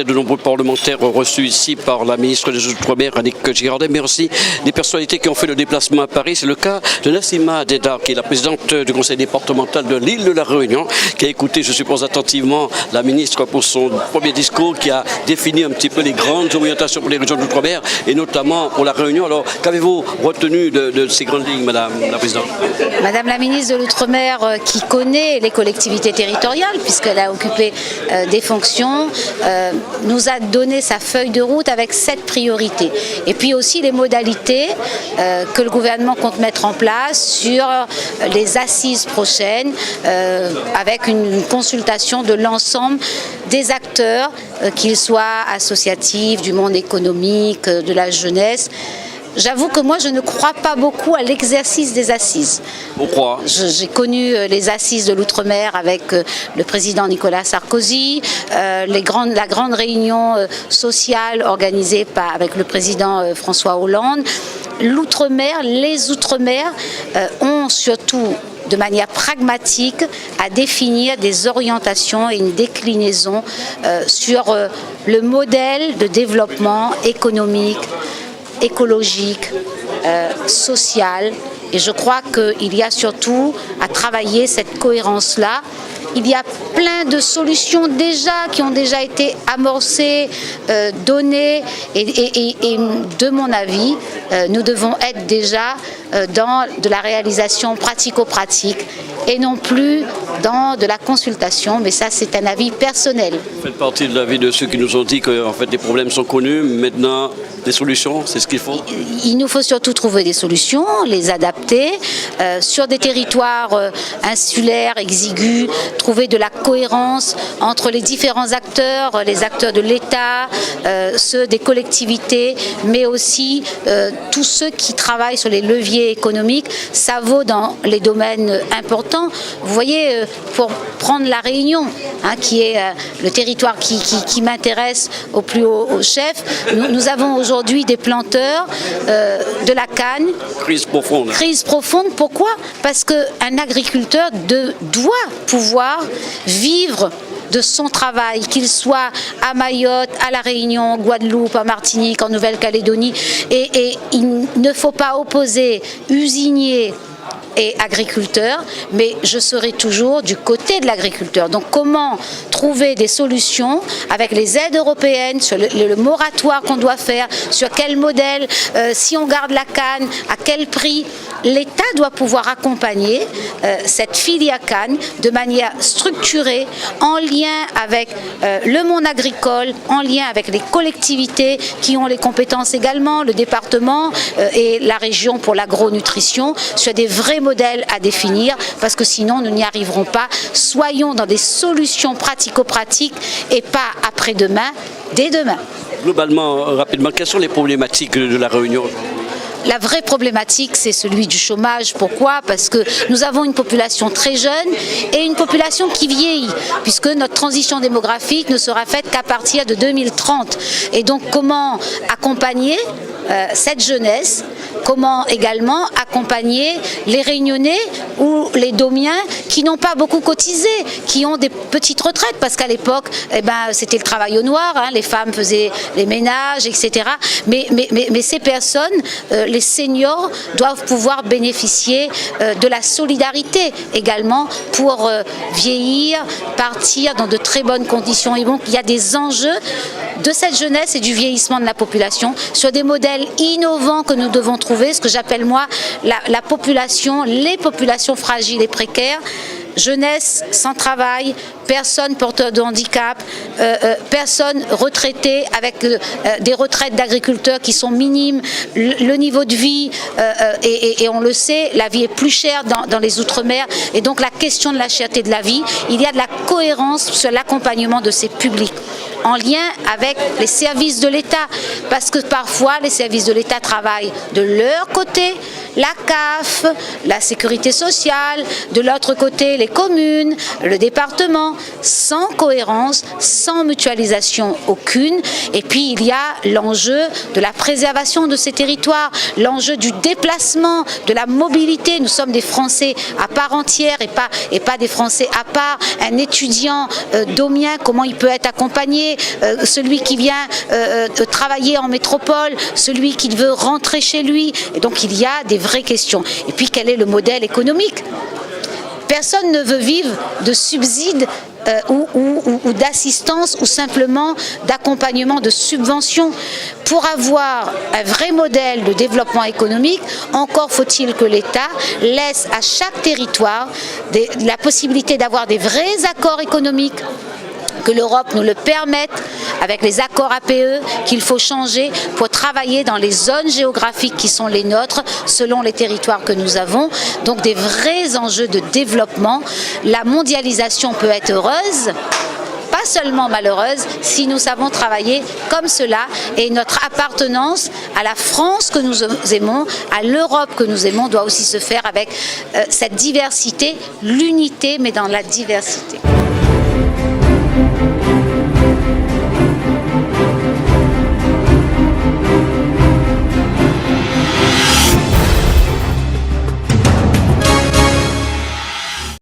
De nombreux parlementaires reçus ici par la ministre des Outre-mer, Annick Girardin, mais aussi des personnalités qui ont fait le déplacement à Paris. C'est le cas de Nassima Deda, qui est la présidente du conseil départemental de l'île de la Réunion, qui a écouté, je suppose, attentivement la ministre pour son premier discours, qui a défini un petit peu les grandes orientations pour les régions d'Outre-mer, et notamment pour la Réunion. Alors, qu'avez-vous retenu de ces grandes lignes, Madame la Présidente? Madame la ministre de l'Outre-mer, qui connaît les collectivités territoriales, puisqu'elle a occupé des fonctions, nous a donné sa feuille de route avec 7 priorités. Et puis aussi les modalités que le gouvernement compte mettre en place sur les assises prochaines, avec une consultation de l'ensemble des acteurs, qu'ils soient associatifs, du monde économique, de la jeunesse. J'avoue que moi, je ne crois pas beaucoup à l'exercice des assises. Pourquoi? J'ai connu les assises de l'Outre-mer avec le président Nicolas Sarkozy, la grande réunion sociale organisée avec le président François Hollande. L'Outre-mer, les Outre-mer ont surtout de manière pragmatique à définir des orientations et une déclinaison sur le modèle de développement économique, écologique, social, et je crois qu'il y a surtout à travailler cette cohérence-là. Il y a plein de solutions qui ont déjà été amorcées, données, et de mon avis, nous devons être déjà dans de la réalisation pratico-pratique et non plus dans de la consultation, mais ça c'est un avis personnel. Vous faites partie de l'avis de ceux qui nous ont dit que en fait, les problèmes sont connus, maintenant des solutions, c'est ce qu'il faut? Il nous faut surtout trouver des solutions, les adapter, sur des territoires insulaires, exigus, trouver de la cohérence entre les différents acteurs, les acteurs de l'État, ceux des collectivités, mais aussi tous ceux qui travaillent sur les leviers économiques. Ça vaut dans les domaines importants. Vous voyez, pour prendre la Réunion, qui est le territoire qui m'intéresse au plus haut chef, nous avons aujourd'hui des planteurs de la canne. Crise profonde. Crise profonde, pourquoi? Parce qu'un agriculteur doit pouvoir vivre de son travail, qu'il soit à Mayotte, à La Réunion, Guadeloupe, en Martinique, en Nouvelle-Calédonie. Et il ne faut pas opposer usiniers et agriculteurs, mais je serai toujours du côté de l'agriculteur. Donc comment trouver des solutions avec les aides européennes, sur le moratoire qu'on doit faire, sur quel modèle, si on garde la canne, à quel prix. L'État doit pouvoir accompagner cette filière canne de manière structurée, en lien avec le monde agricole, en lien avec les collectivités qui ont les compétences également, le département et la région pour l'agronutrition, sur des vrais modèles à définir, parce que sinon nous n'y arriverons pas. Soyons dans des solutions pratico-pratiques et pas après-demain, dès demain. Globalement, rapidement, quelles sont les problématiques de la Réunion? La vraie problématique, c'est celui du chômage. Pourquoi? Parce que nous avons une population très jeune et une population qui vieillit, puisque notre transition démographique ne sera faite qu'à partir de 2030. Et donc, comment accompagner cette jeunesse? Comment également accompagner les Réunionnais ou les Domiens qui n'ont pas beaucoup cotisé, qui ont des petites retraites, parce qu'à l'époque, c'était le travail au noir, les femmes faisaient les ménages, etc. Mais ces personnes, les seniors, doivent pouvoir bénéficier de la solidarité également pour vieillir, partir dans de très bonnes conditions. Et donc, il y a des enjeux de cette jeunesse et du vieillissement de la population sur des modèles innovants que nous devons trouver, ce que j'appelle moi la population, les populations fragiles et précaires. Jeunesse sans travail, personnes porteurs de handicap, personnes retraitées avec des retraites d'agriculteurs qui sont minimes, le niveau de vie, et on le sait, la vie est plus chère dans les Outre-mer, et donc la question de la cherté de la vie, il y a de la cohérence sur l'accompagnement de ces publics. en lien avec les services de l'État, parce que parfois les services de l'État travaillent de leur côté, la CAF, la sécurité sociale, de l'autre côté les communes, le département, sans cohérence, sans mutualisation aucune. Et puis il y a l'enjeu de la préservation de ces territoires, l'enjeu du déplacement, de la mobilité. Nous sommes des Français à part entière et pas des Français à part. Un étudiant d'Omiens, comment il peut être accompagné, celui qui vient travailler en métropole, celui qui veut rentrer chez lui. Et donc il y a des vraies questions. Et puis quel est le modèle économique ? Personne ne veut vivre de subsides ou d'assistance ou simplement d'accompagnement, de subvention. Pour avoir un vrai modèle de développement économique, encore faut-il que l'État laisse à chaque territoire la possibilité d'avoir des vrais accords économiques, que l'Europe nous le permette avec les accords APE qu'il faut changer pour travailler dans les zones géographiques qui sont les nôtres selon les territoires que nous avons. Donc des vrais enjeux de développement. La mondialisation peut être heureuse, pas seulement malheureuse, si nous savons travailler comme cela, et notre appartenance à la France que nous aimons, à l'Europe que nous aimons, doit aussi se faire avec cette diversité, l'unité mais dans la diversité.